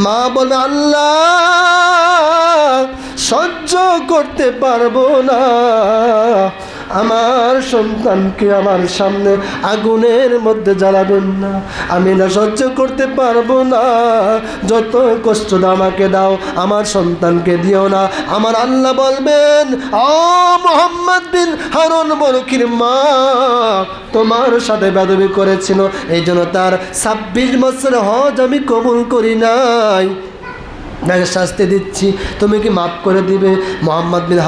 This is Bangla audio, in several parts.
মা বলে আল্লাহ সহ্য করতে পারবো না, আমার সন্তানকে আমার সামনে আগুনের মধ্যে জ্বালাবেন না, আমি না সহ্য করতে পারবো না, যত কষ্ট দাও আমাকে দাও, আমার সন্তানকে দিও না। আমার আল্লাহ বলবেন, ও মুহাম্মদ বিন হারুন বলকির মা তোমার সাথে বেয়াদবি করেছিল, এই জন্য তার 26 বছর হজ আমি কবুল করি নাই, তাকে শাস্তি দিচ্ছি, তুমি কি মাফ করে দিবে? মুহাম্মদ বিন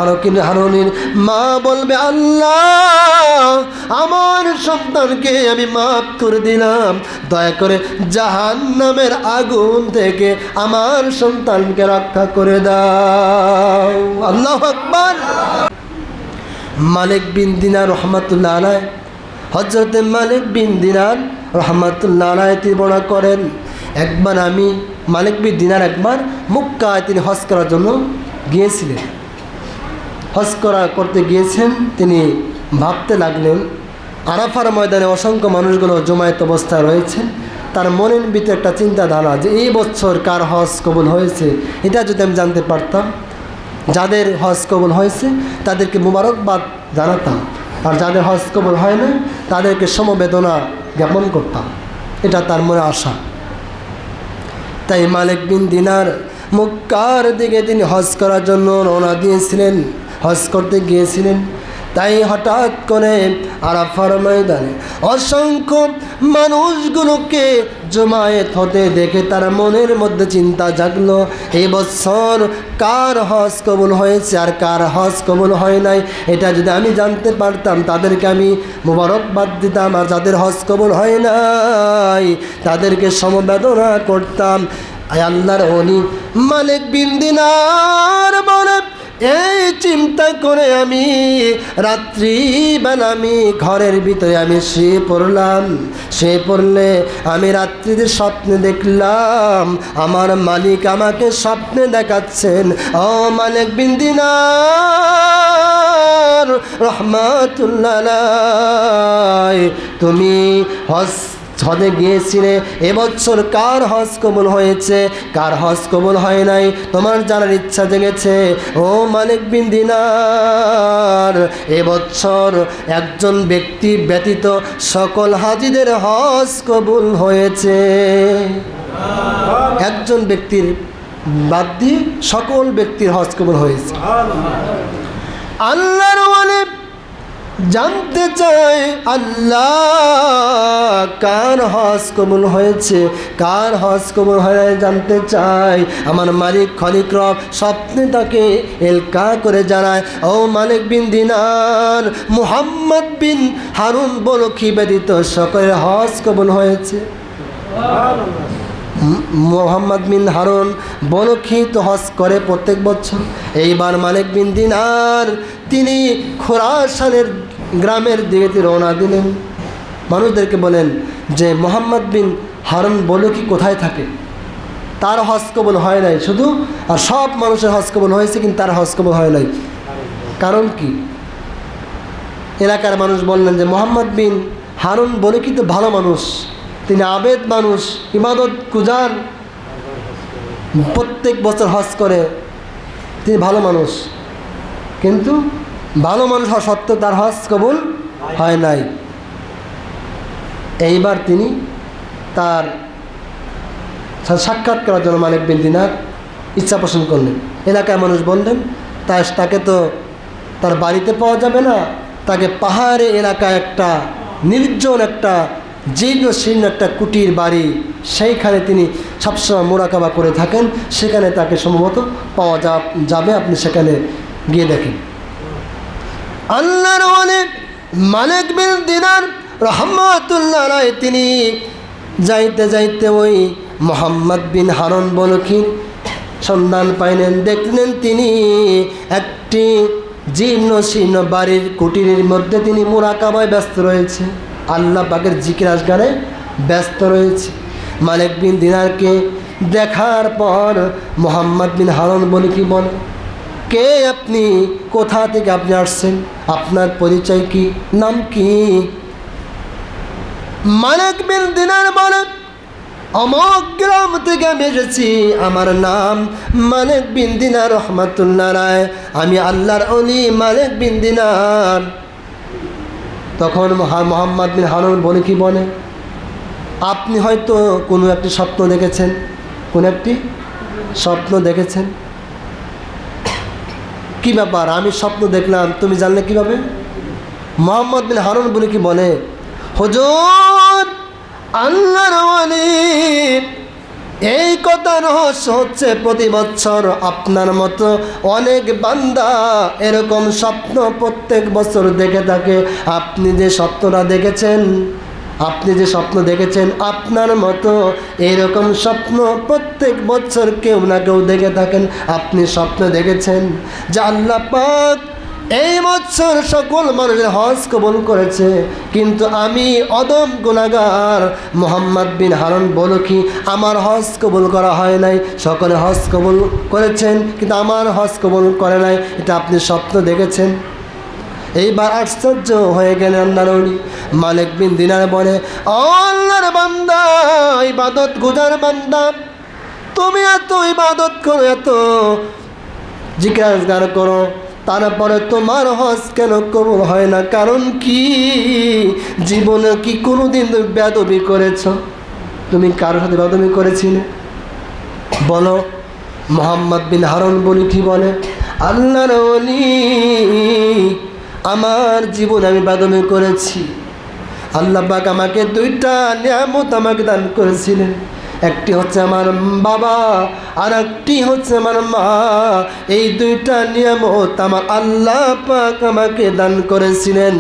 হারুনের মা বলবে আল্লাহ আমার সন্তানকে আমি মাফ করে দিলাম, দয়া করে জাহান্নামের আগুন থেকে আমার সন্তানকে রক্ষা করে দাও। আল্লাহু আকবার। মালিক বিন দিনার রহমাতুল্লাহ আলাইহি, হযরতে মালিক বিন দিনার রহমাতুল্লাহ আলাইহি তিনি বর্ণনা করেন, একবার আমি মালিক বিন দিনার একবার মক্কায় তিনি হজ করার জন্য গিয়েছিলেন। হজ করতে গিয়েছেন, তিনি ভাবতে লাগলেন আরাফার ময়দানে অসংখ্য মানুষগুলো জমায়েত অবস্থায় রয়েছেন, তার মনের ভিতরে একটা চিন্তাধারা যে এই বছর কার হজ কবুল হয়েছে এটা যদি আমি জানতে পারতাম, যাদের হজ কবুল হয়েছে তাদেরকে মুবারকবাদ জানাতাম, আর যাদের হজ কবুল হয় না তাদেরকে সমবেদনা জ্ঞাপন করতাম, এটা তার মনে আশা। তাই মালিক বিন দিনার মক্কার দিকে তিনি হজ করার জন্য রওনা দিয়েছিলেন, হজ করতে গিয়েছিলেন। তাই হঠাৎ করে আরাফার ময়দানে অসংখ্য মানুষগুলোকে জমায়েত হতে দেখে তার মনের মধ্যে চিন্তা জাগলো, এই বছর কার হজ কবুল হয়েছে আর কার হজ কবুল হয় নাই এটা যদি আমি জানতে পারতাম তাদেরকে আমি মুবারকবাদ দিতাম, আর যাদের হজ কবুল হয় নাই তাদেরকে সমবেদনা করতাম। আল্লাহর ওলি মালিক বিন দিনার বলে এই চিন্তা করে আমি রাত্রিবেলা আমি ঘরের ভিতরে আমি শুয়ে পড়লাম, শুয়ে পড়লে আমি রাত্রিতে স্বপ্নে দেখলাম আমার মালিক আমাকে স্বপ্নে দেখাচ্ছেন, ও মালিক বিন দিনার রহমাতুল্লাহ আলাইহি তুমি হজে গিয়েছিলে, এবছর কার হজ কবুল হয়েছে কার হজ কবুল হয় নাই তোমার জানার ইচ্ছা জেগেছে। ও মালিক বিন দিনার এবছর একজন ব্যক্তি ব্যতীত সকল হাজিদের হজ কবুল হয়েছে, একজন ব্যক্তির বাদ দিয়ে সকল ব্যক্তির হজ কবুল হয়েছে। আল্লাহর ওয়ালি জানতে চাই আল্লাহ কার হজ কবুল হয়েছে কার হজ কবুল হয় জানতে চাই। আমার মালিক খলিক রব স্বপ্নে তাকে এলকা করে জানায়, ও মালিক বিন দিনার মুহাম্মদ বিন হারুন বলকি ব্যতীত সকলের হজ কবুল হয়েছে। মুহাম্মদ বিন হারুন বলকি তো হজ করে প্রত্যেক বছর, এইবার মালিক বিন দিনার তিনি খোরাসানের গ্রামের দিকে রওনা দিলেন। মানুষদেরকে বলেন যে মুহাম্মদ বিন হারুন বলকি কোথায় থাকে, তার হজ কবুল হয় নাই শুধু, আর সব মানুষের হজ কবুল হয়েছে কিন্তু তার হজ কবুল হয় নাই, কারণ কি? এলাকার মানুষ বললেন যে মুহাম্মদ বিন হারুন বলকি তো ভালো মানুষ, তিনি আবেদ মানুষ, ইবাদত গুজার, প্রত্যেক বছর হজ করে, তিনি ভালো মানুষ, কিন্তু ভালো মানুষ হওয়া সত্ত্বেও তার হজ কবুল হয় নাই। এইবার তিনি তার সাক্ষাৎ করার জন্য মালিক বিন দিনার ইচ্ছা পোষণ করলেন। এলাকার মানুষ বললেন তাকে তো তার বাড়িতে পাওয়া যাবে না, তাকে পাহাড়ে এলাকায় একটা নির্জন একটা জীর্ণ শীর্ণ একটা কুটির বাড়ি, সেইখানে তিনি সবসময় মোরাকাবা করে থাকেন, সেখানে তাকে সম্ভবত পাওয়া যাবে, আপনি সেখানে গিয়ে দেখেন। আল্লাহর ওয়ালি মালিক বিন দিনার রহমাতুল্লাহ আলাইহি তিনি যাইতে যাইতে ওই মুহাম্মদ বিন হারুন বলকির সন্ধান পাইলেন, দেখলেন তিনি একটি জীর্ণ শীর্ণ বাড়ির কুটিরের মধ্যে তিনি মোরাকাবায় ব্যস্ত রয়েছে, আল্লাহ পাকের জিকির আজগারে ব্যস্ত রয়েছে। মালিক বিন দিনারকে দেখার পর মুহাম্মদ বিন হারুন বলকি বলে, কে আপনি, কোথা থেকে আপনি আসছেন, আপনার পরিচয় কি, নাম কি? মালিক বিন দিনার বলে, অমুক গ্রাম থেকে আমি এসেছি, আমার নাম মালিক বিন দিনার রহমাতুল্লাহ আলাইহি, আমি আল্লাহর ওলি মালিক বিন দিনার। তখন মোহাম্মদ বিন হারুন বলে কি বলে, আপনি হয়তো কোনো একটি স্বপ্ন দেখেছেন, কোন একটি স্বপ্ন দেখেছেন। কি ব্যাপার, আমি স্বপ্ন দেখলাম, তুমি জানলে কিভাবে? মোহাম্মদ বিন হারুন বলে কি বলে, হুজুর আল্লাহর ওলি, এই কথা রহস্য হচ্ছে প্রতি বছর আপনার মতো অনেক বান্দা এরকম স্বপ্ন প্রত্যেক বছর দেখে থাকে। আপনি যে স্বপ্নটা দেখেছেন, আপনার মতো এরকম স্বপ্ন প্রত্যেক বছর কেউ না কেউ দেখে থাকেন। আপনি স্বপ্ন দেখেছেন যে আল্লাহ পাক এই বছর সকল মানুষের হজ কবুল করেছে, কিন্তু আমি অদম গুনাহগার মোহাম্মদ বিন হারুন বলো কি, আমার হজ কবুল করা হয় নাই। সকলে হজ কবুল করেছেন কিন্তু আমার হজ কবুল করে নাই, এটা আপনি স্বপ্ন দেখেছেন। এইবার আশ্চর্য হয়ে গেলেন আল্লাহর ওলি। মালিক বিন দিনার বলে, ও আল্লাহর বান্দা, ইবাদত গুজার বান্দা, তুমি এত ইবাদত করো, এত জিজ্ঞাসা করো, তারপরে তোমার হজ কেন কবুল হয় না? কারণ কি? জীবনে কি কোনোদিন তুমি বেয়াদবি করেছ? তুমি কারোর সাথে বেয়াদবি করেছিলে? বলো। মোহাম্মদ বিন হারুন বলি কি বলে, আল্লাহর ওলি, আমার জীবনে আমি বেয়াদবি করেছি। আল্লাহ পাক আমাকে দুইটা নিয়ামত আমাকে দান করেছিলেন, একটি হচ্ছে আমার বাবা আর একটি হচ্ছে আমার মা। এই দুইটা নিয়ামত আমার আল্লাহ পাক আমাকে দান করেছিলেন।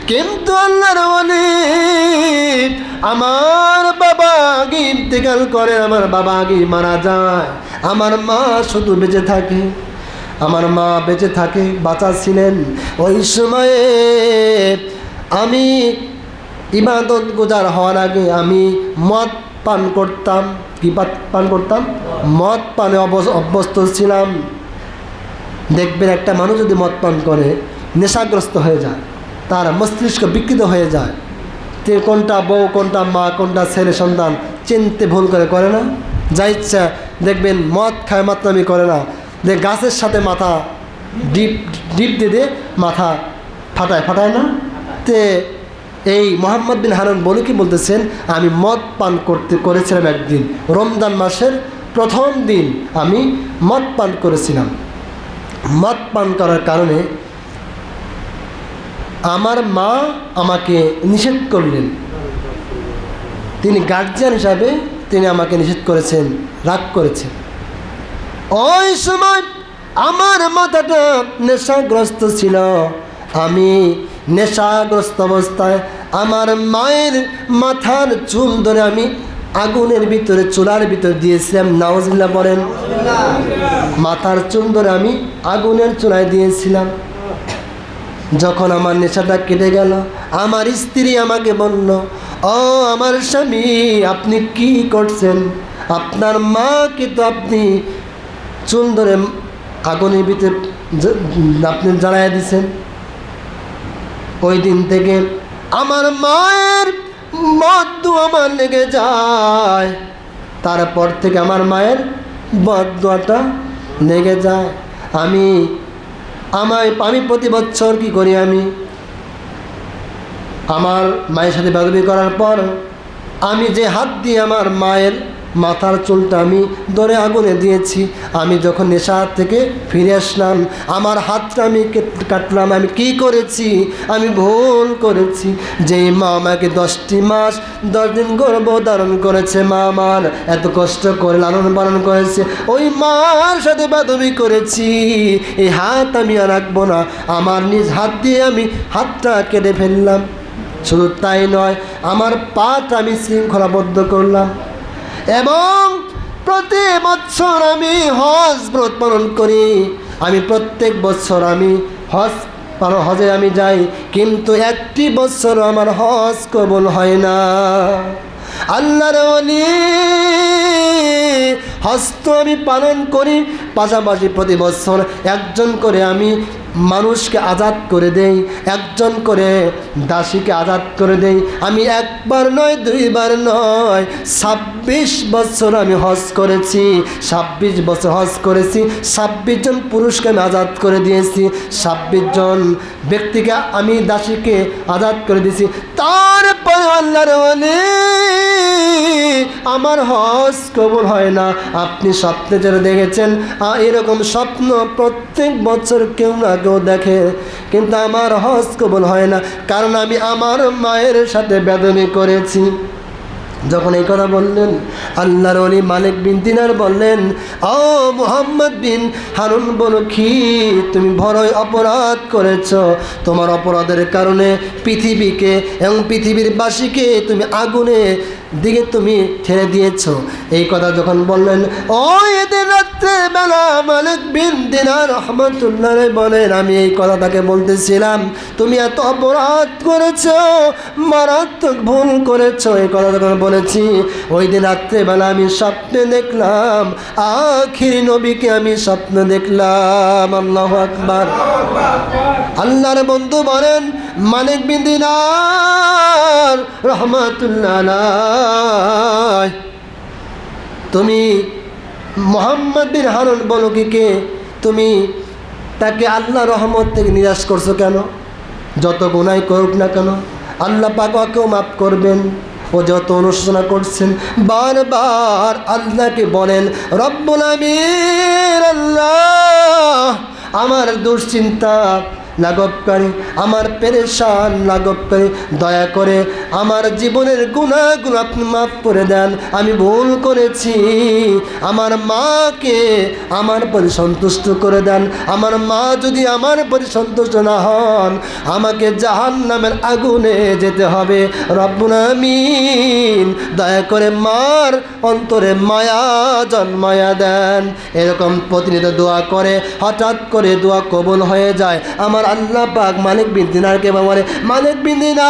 কিন্তু আল্লাহর ওলি, আমার বাবা আগে ইন্তেকাল করে, আমার বাবা আগে মারা যায়, আমার মা শুধু বেঁচে থাকে। আমার মা বেঁচে থাকে, বাঁচা ছিলেন। ওই সময়ে আমি ইবাদত গুজার হওয়ার আগে আমি মদ পান করতাম। কি পান করতাম? মদ পানে অভ্যস্ত ছিলাম। দেখবেন একটা মানুষ যদি মদ পান করে নেশাগ্রস্ত হয়ে যায়, তার মস্তিষ্ক বিকৃত হয়ে যায়, তে কোনটা বউ, কোনটা মা, কোনটা ছেলে সন্তান চিনতে ভুল করে না। যা ইচ্ছা দেখবেন মদ খায়, মাতলামি করে না, যে গাছের সাথে মাথা ডিপ দিয়ে মাথা ফাটায় না। তে এই মোহাম্মদ বিন হারুন বলে কি বলতেছেন, আমি মদ পান করেছিলাম একদিন, রমজান মাসের প্রথম দিন আমি মদ পান করেছিলাম। মদ পান করার কারণে আমার মা আমাকে নিষেধ করলেন। তিনি গার্জিয়ান হিসাবে তিনি আমাকে নিষেধ করেছেন, রাগ করেছেন। ওই সময় আমার মাথাটা নেশাগ্রস্ত ছিল। আমি নেশাগ্রস্ত অবস্থায় আমার মায়ের মাথার চুল ধরে আমি আগুনের ভিতরে, চুলার ভিতরে দিয়েছিলাম। নাউজুবিল্লাহ বলেন। মাথার চুল ধরে আমি আগুনের চুলায় দিয়েছিলাম। যখন আমার নেশাটা কেটে গেল, আমার স্ত্রী আমাকে বলল, ও আমার স্বামী, আপনি কি করছেন? আপনার মাকে তো আপনি চুল ধরে আগুনের ভিতরে আপনি জ্বালাইয়া দিছেন। ওই দিন থেকে আমার মায়ের বদদুয়া আমার লেগে যায়। তারপর থেকে আমার মায়ের বদদুয়াটা লেগে যায়। আমি প্রতি বছর কি করি, আমি আমার মায়ের সাথে বেয়াদবি করার পর আমি যে হাত দিয়ে আমার মায়ের মাথার চুলটা আমি ধরে আগুনে দিয়েছি, আমি যখন নেশা থেকে ফিরে আসলাম, আমার হাতটা আমি কাটলাম। আমি কি করেছি? আমি ভুল করেছি। যেই মা আমাকে 10টি মাস 10 দিন গর্ভ ধারণ করেছে, মা আমার এত কষ্ট করে লালন পালন করেছে, ওই মার সাথে বেয়াদবি করেছি। এই হাত আমি আর রাখবো না। আমার নিজ হাত দিয়ে আমি হাতটা কেটে ফেললাম। শুধু তাই নয়, আমার পাটা আমি শৃঙ্খলাবদ্ধ করলাম এবং প্রতি বছর আমি হজ ব্রত পালন করি। আমি প্রত্যেক বছর আমি হজে আমি যাই, কিন্তু একটি বছর আমার হজ কবুল হয় না। আল্লাহর ওলি, হজ তো আমি পালন করি, পাশাপাশি প্রতি বছর একজন করে আমি মানুষকে আজাদ করে দেই, একজন করে দাসীকে আজাদ করে দেই। আমি একবার নয়, দুইবার নয়, 26 বছর আমি হজ করেছি। 26 বছর হজ করেছি, 26 জন পুরুষকে আমি আজাদ করে দিয়েছি, 26 জন ব্যক্তিকে আমি দাসীকে আজাদ করে দিয়েছি। তারপরে আল্লাহর ওলি আমার হজ কবুল হয় না। আপনি স্বপ্নে যারা দেখেছেন, এরকম স্বপ্ন প্রত্যেক বছর কেউ না কেউ দেখে, কিন্তু আমার হজ কবুল হয় না, কারণ আমি আমার মায়ের সাথে বেদবি করেছি। যখন এই কথা বললেন, আল্লাহর ওলি মালিক বিন দিনার বললেন, ও মুহাম্মদ বিন হারুন বলখি, তুমি বড়ই অপরাধ করেছ। তোমার অপরাধের কারণে পৃথিবীকে এবং পৃথিবীর বাসীকে তুমি আগুনে দিকে তুমি ঠেলে দিয়েছ। এই কথা যখন বললেন, ওই দিন রাত্রে বেলা মালিক বিন দিনার রহমাতুল্লাহ বলেন, আমি এই কথা তাকে বলতেছিলাম, তুমি এত অপরাধ করেছ, মারাত্মক ভুল করেছ। এই কথা যখন বলেছি, ওই দিন রাত্রেবেলা আমি স্বপ্নে দেখলাম আখিরি নবীকে, আমি স্বপ্ন দেখলাম। আল্লাহু আকবার। আল্লাহর বন্ধু বলেন, মালিক বিন দিনার রহমাতুল্লাহ আলাইহি, তুমি মুহাম্মদ বিন হারুন বলকিকে তুমি তাকে আল্লাহ রহমত থেকে নিরাশ করছো কেন? যত গুনাহ করুক না কেন, আল্লাহ পাক ওকেও মাফ করবেন। ও যত অনুশোচনা করছেন, বারবার আল্লাহকে বলেন, রব্বুল আমিন, আল্লাহ আমার দুশ্চিন্তা লাঘবকারী, আমার পেরেশান লাঘবকারী, দয়া করে আমার জীবনের গুনাহগুলো আপনি মাফ করে দেন। আমি ভুল করেছি, আমার মাকে আমার প্রতি সন্তুষ্ট করে দেন। আমার মা যদি আমার প্রতি সন্তুষ্ট না হন, আমাকে জাহান্নামের আগুনে যেতে হবে। রব্বুল আমিন, দয়া করে মার অন্তরে মায়া জন্মায়া দেন। এরকম প্রতিনিয়ত দোয়া করে হঠাৎ করে দোয়া কবুল হয়ে যায়। আমার আল্লাহ পাক মালিক বিন দিনারকে বলে, মালিক বিন দিনার,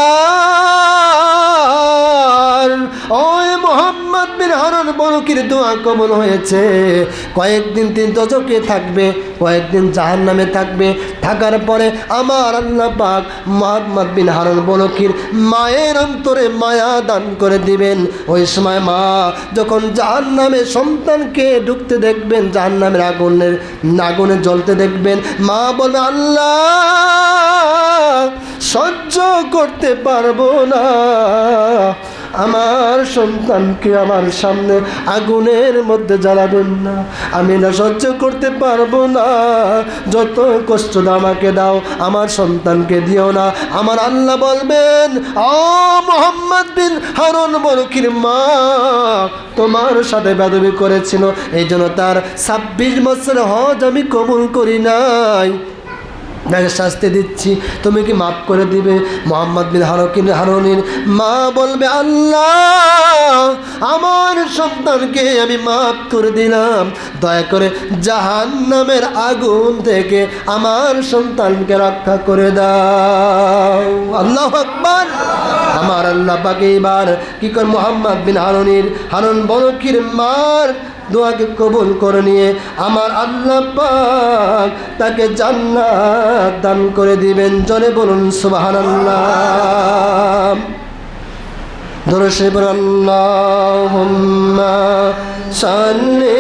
ওই মুহাম্মদ বিন হারুন বলকির দোয়া কবুল হয়েছে। কয়েকদিন তিনি দোজখে থাকবে, কয়েকদিন জাহান্নামে থাকবে। থাকার পরে আমার আল্লাহ পাক মুহাম্মদ বিন হারুন বলকির মায়ের অন্তরে মায়া দান করে দিবেন। ওই সময় মা যখন জাহান্নামে সন্তানকে ঢুকতে দেখবেন, জাহান্নামের আগুনে জ্বলতে দেখবেন, মা বলে, আল্লাহ সহ্য করতে পারবো না, আমার সন্তানকে আমার সামনে আগুনের মধ্যে জ্বালাবেন না, আমি না সহ্য করতে পারবো না, যত কষ্ট দাও আমাকে দাও, আমার সন্তানকে দিও না। আমার আল্লাহ বলবেন, ও মুহাম্মদ বিন হারুন বলকির মা তোমার সাথে বেয়াদবি করেছিল, এই জন্য তার 26 বছর হজ আমি কবুল করি নাই, তাকে শাস্তি দিচ্ছি, তুমি কি মাফ করে দিবে? মুহাম্মদ বিন হারুনের মা বলবে, আল্লাহ আমার সন্তানকে আমি মাফ করে দিলাম, দয়া করে জাহান্নামের আগুন থেকে আমার সন্তানকে রক্ষা করে দাও। আল্লাহু আকবার। আমার আল্লাহ পাক এবার কি করে মুহাম্মদ বিন হারুন বলকির মার দোয়াকে কবুল করে নিয়ে আমার আল্লাহ পাক তাকে জান্নাত দান করে দিবেন। জোরে বলুন সুবহানাল্লাহ। দরুদ শরীফ, আল্লাহুম্মা সাল্লি